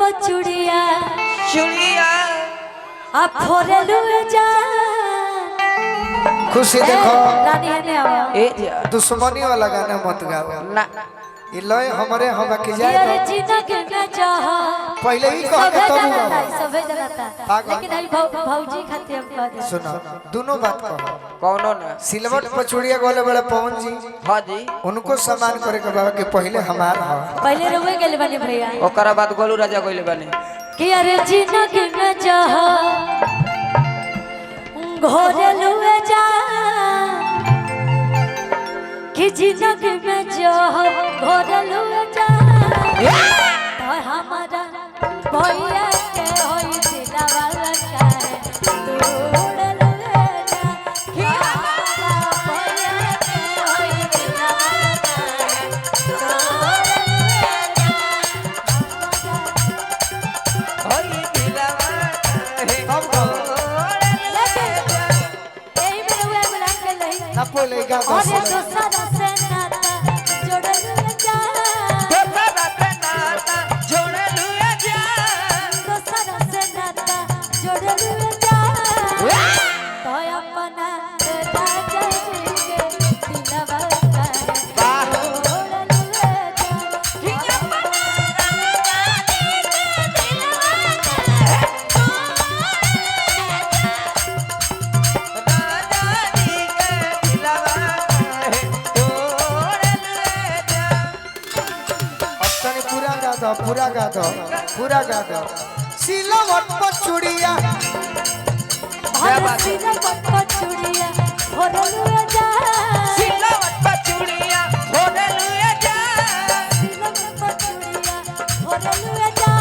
पचुड़िया चुड़िया आप फोरेलु जा खुशी देखो रानी ने आवा ए जा दुश्मनी वाला गाना मत गाओ ना ये लय हमरे हम के जाए यार जिंदगी में चाह पहले ही कह के तब गाओ सबे जनाता लेकिन आई भौजी खातिर हम कह दे सुनो दोनों बात कहो कौनो ना सिलवट पचुड़िया गोले बड़े पवन जी हां जी उनको सम्मान करे के बाबा के पहले हमार हो पहले रुए गेल बने भैया ओकरा बाद गोलू राजा गइले बने कि अरे जिंदगी में चाह घोरेलु जा कि जिंदगी में चाह घोरेलु जा तो हमारा भैया के होई दिलवा का तोड़लु जा कि हमारा भैया के होई दिलवा का होई दिलवा है अब गाओ यही में हुए बुलान के लई ना पहले गा और दो ये दूसरा से नाता जोड़लु जा दोसरा पे नाता जोड़े लुए जा दूसरा से नाता जोड़लु जा तो अपना राजा जी के दिलवा का वाह जोड़लु जा कि अपना राजा जी के दिलवा है जोड़े लुए जा अब तने पूरा गा दो पूरा गा दो पूरा गा दो सिलवट पचुड़िया क्या बात है? सीधा पचुड़िया घोरेलु जा सिलवट पे चूड़िया जोड़े लुए जा सीधा पचुड़िया घोरेलु जा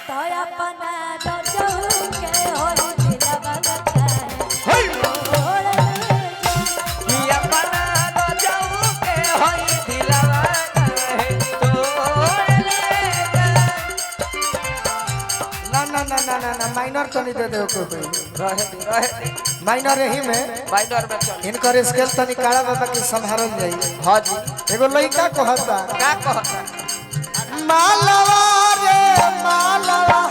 तो अपना राजा के होई दिलवा का होई जोड़लु जा कि अपना राजाऊ के होई दिलवा है जोड़े लुए जा ना ना ना ना ना ना माइनर तो नहीं दे दे को रहे माइनर ही में बाइडर में चल इनकर स्केल तनी काला बाबा के संभारल जाई हां जी एगो लइका कहता का कहता मालवा रे मालवा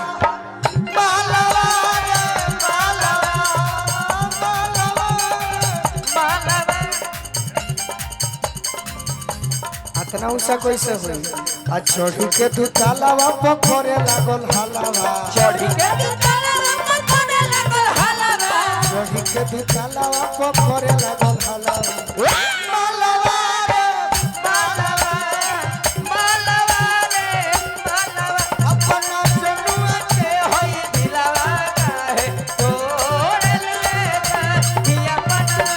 मालवा रे मालवा मालवा मालवा अतना ऊंचा कैसे हुई आ छोड़ी के तू तालावा पोखरे लागल हलावा चढ़ी के छोड़ी के तू तालावा पोखरे लागल हलावा मालवा रे मालवा मालवा रे मालवा अपना जनुआ के होई दिलवा है जोड़े लुए जा कि अपना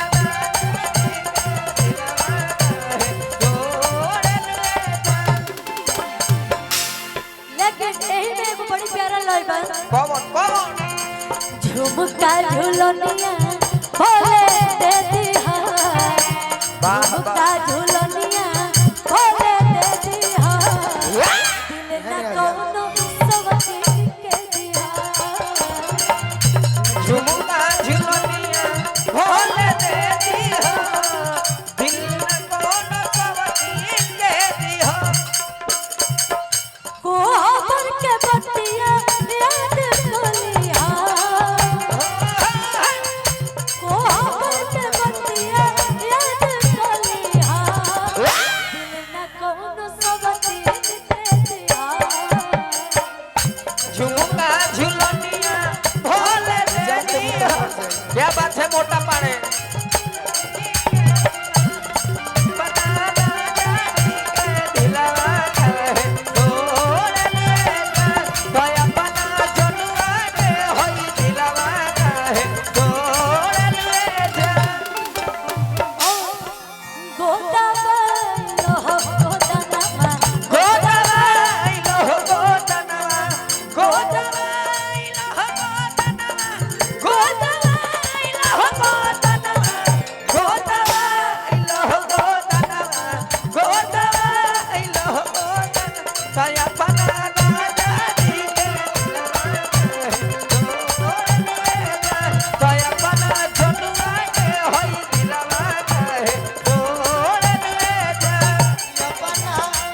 जोड़े लुए जा लेकिन यही में एगो बड़ी प्यारा लय बा पवन पवन झुमका झुलनिया भोले दे दिहा वाह झुमका झुलनिया भोले दे दिहा दिल ना कोनो सवती के दिहा झुमुका झुलनिया भोले दे दिहा दिल न कोन सवती के दिहा कोहबर के बतिया याद कोलिया कोहबर के बतिया याद कोलिया दिल ना कोनो सवती के दिहा झुमुका झुलनिया भोले दे दिहा क्या बात है मोटा पाड़े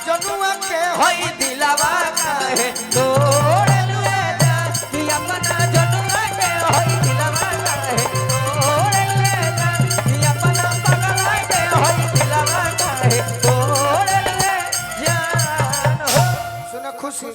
जनुआ के होई दिल दिलवा काहे तोड़ लुए जान कि अपना जनुआ के होई दिलवा काहे तोड़ लुए जान कि अपना पगला के होई दिलवा काहे तोड़ लुए जान हो सुनो खुशी